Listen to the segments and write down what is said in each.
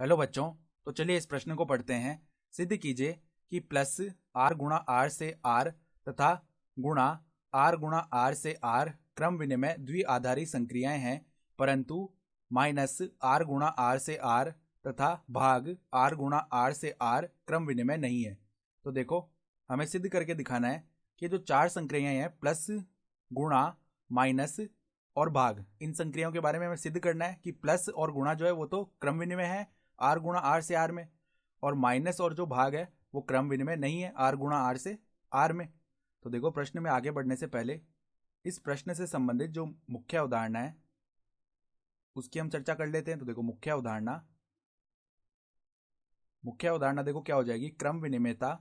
Hello बच्चों। तो चलिए इस प्रश्न को पढ़ते हैं। सिद्ध कीजिए कि प्लस आर गुणा आर से आर तथा गुणा आर से आर क्रम विनिमय द्विआधारी संक्रियाएं हैं, परंतु माइनस आर गुणा आर से आर तथा भाग आर गुणा आर से आर क्रम विनिमय नहीं है। तो देखो, हमें सिद्ध करके दिखाना है कि जो चार संक्रियाएं हैं प्लस, गुणा, माइनस और भाग, इन संक्रियाओं के बारे में हमें सिद्ध करना है कि प्लस और गुणा जो है वो तो क्रम विनिमय है आर गुणा आर से आर में, और माइनस और जो भाग है वो क्रम विनिमय नहीं है आर गुणा आर से आर में। तो देखो, प्रश्न में आगे बढ़ने से पहले इस प्रश्न से संबंधित जो मुख्य अवधारणा है उसकी हम चर्चा कर लेते हैं। तो देखो, मुख्य अवधारणा देखो क्या हो जाएगी। क्रम विनिमयता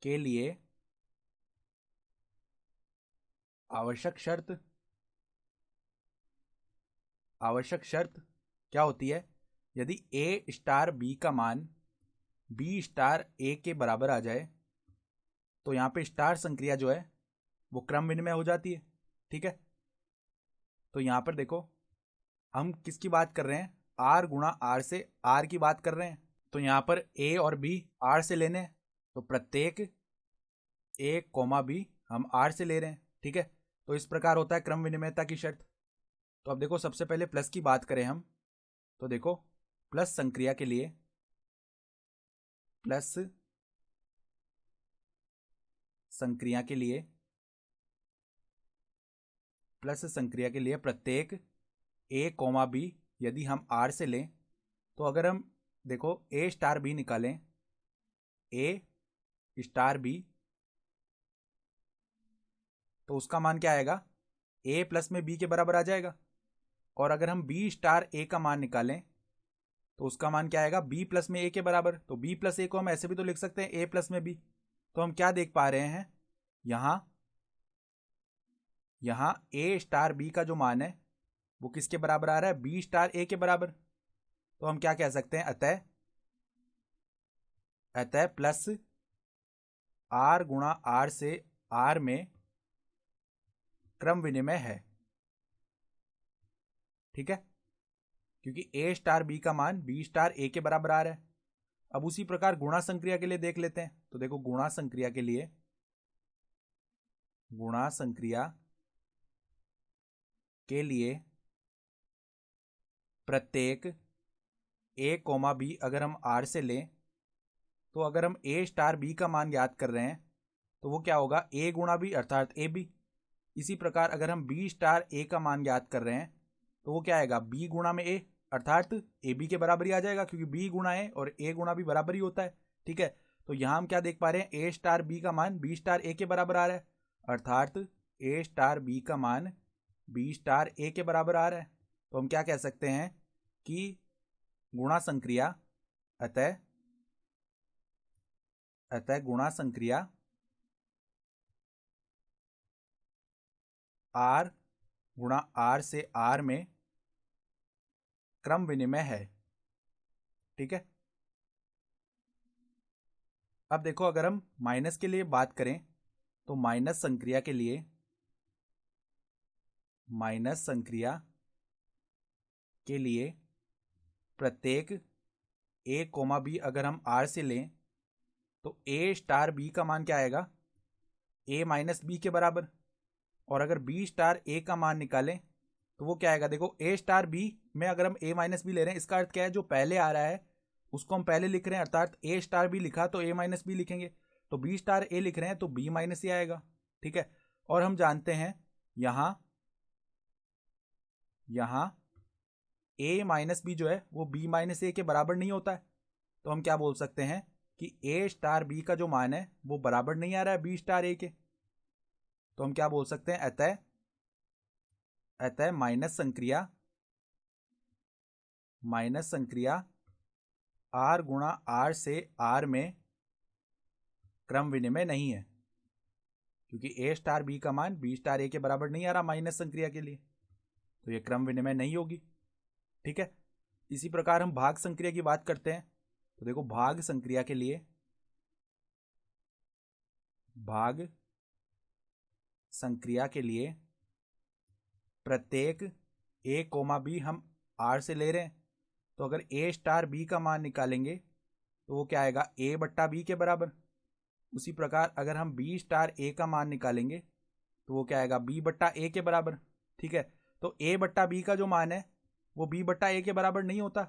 के लिए आवश्यक शर्त क्या होती है? यदि ए स्टार बी का मान बी स्टार ए के बराबर आ जाए तो यहाँ पे स्टार संक्रिया जो है वो क्रम विनिमय हो जाती है। ठीक है, तो यहाँ पर देखो, हम किसकी बात कर रहे हैं? आर गुणा आर से आर की बात कर रहे हैं। तो यहाँ पर ए और बी आर से लेने हैं, तो प्रत्येक ए कोमा बी हम आर से ले रहे हैं। ठीक है, तो इस प्रकार होता है क्रम विनिमयता की शर्त। तो अब देखो, सबसे पहले प्लस की बात करें हम, तो देखो, प्लस संक्रिया के लिए प्लस संक्रिया के लिए प्लस संक्रिया के लिए प्रत्येक ए कोमा बी यदि हम आर से लें, तो अगर हम देखो ए स्टार बी निकालें, ए स्टार बी, तो उसका मान क्या आएगा? ए प्लस में बी के बराबर आ जाएगा। और अगर हम बी स्टार ए का मान निकालें तो उसका मान क्या आएगा? बी प्लस में ए के बराबर। तो बी प्लस ए को हम ऐसे भी तो लिख सकते हैं ए प्लस में बी। तो हम क्या देख पा रहे हैं यहां यहां ए स्टार बी का जो मान है वो किसके बराबर आ रहा है? बी स्टार ए के बराबर। तो हम क्या कह सकते हैं? अतः प्लस आर गुणा आर से आर में क्रम विनिमय है। ठीक है, क्योंकि ए स्टार बी का मान बी स्टार ए के बराबर आ रहा है। अब उसी प्रकार गुणा संक्रिया के लिए देख लेते हैं। तो देखो, गुणा संक्रिया के लिए प्रत्येक ए कोमा बी अगर हम आर से लें, तो अगर हम ए स्टार बी का मान ज्ञात कर रहे हैं तो वो क्या होगा? ए गुणा बी अर्थात ए बी। इसी प्रकार अगर हम बी स्टार ए का मान ज्ञात कर रहे हैं तो वो क्या आएगा? बी गुणा में ए अर्थात ए बी के बराबर ही आ जाएगा, क्योंकि बी गुणा ए और ए गुणा बी बराबर ही होता है। ठीक है, तो यहां हम क्या देख पा रहे हैं? ए स्टार बी का मान बी स्टार ए के बराबर आ रहा है, अर्थात ए स्टार बी का मान बी स्टार ए के बराबर आ रहा है। तो हम क्या कह सकते हैं कि गुणा संक्रिया अतः अतः गुणा संक्रिया आर गुणा आर से आर में क्रम विनिमय है। ठीक है, अब देखो, अगर हम माइनस के लिए बात करें तो माइनस संक्रिया के लिए प्रत्येक ए कोमा बी अगर हम आर से लें तो ए स्टार बी का मान क्या आएगा? ए माइनस बी के बराबर। और अगर बी स्टार ए का मान निकालें तो वो क्या आएगा? देखो, ए स्टार बी में अगर हम ए माइनस बी ले रहे हैं, इसका अर्थ क्या है? जो पहले आ रहा है उसको हम पहले लिख रहे हैं, अर्थात ए स्टार बी लिखा तो ए माइनस बी लिखेंगे। तो बी स्टार ए लिख रहे हैं तो बी माइनस ए आएगा। ठीक है, और हम जानते हैं यहां यहां ए माइनस बी जो है वो बी माइनस ए के बराबर नहीं होता है। तो हम क्या बोल सकते हैं कि ए स्टार बी का जो मान है वो बराबर नहीं आ रहा है बी स्टार ए के। तो हम क्या बोल सकते हैं? अतः अतः माइनस संक्रिया आर गुणा आर से आर में क्रम विनिमय नहीं है, क्योंकि ए स्टार बी का मान बी स्टार ए के बराबर नहीं आ रहा माइनस संक्रिया के लिए, तो ये क्रम विनिमय नहीं होगी। ठीक है, इसी प्रकार हम भाग संक्रिया की बात करते हैं। तो देखो, भाग संक्रिया के लिए प्रत्येक ए कोमा बी हम आर से ले रहे हैं, तो अगर ए स्टार बी का मान निकालेंगे तो वो क्या आएगा, ए बट्टा बी के बराबर। उसी प्रकार अगर हम बी स्टार ए का मान निकालेंगे तो वो क्या आएगा, बी बट्टा ए के बराबर। ठीक है, तो ए बट्टा बी का जो मान है वो बी बट्टा ए के बराबर नहीं होता।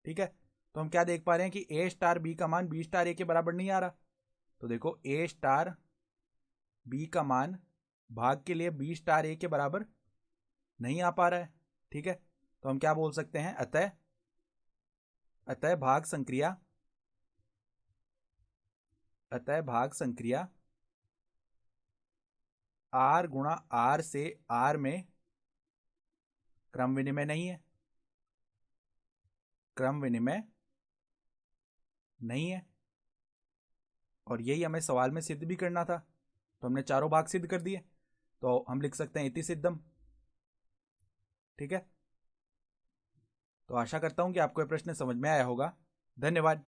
ठीक है, तो हम क्या देख पा रहे हैं कि ए स्टार बी का मान बी स्टार ए के बराबर नहीं आ रहा। तो देखो ए स्टार बी का मान भाग के लिए बी स्टार ए के बराबर नहीं आ पा रहा है। ठीक है, तो हम क्या बोल सकते हैं, अतः भाग संक्रिया आर गुणा आर से आर में क्रम विनिमय नहीं है, क्रम विनिमय नहीं है। और यही हमें सवाल में सिद्ध भी करना था, तो हमने चारों भाग सिद्ध कर दिए, तो हम लिख सकते हैं इति सिद्धम। ठीक है, तो आशा करता हूं कि आपको यह प्रश्न समझ में आया होगा। धन्यवाद।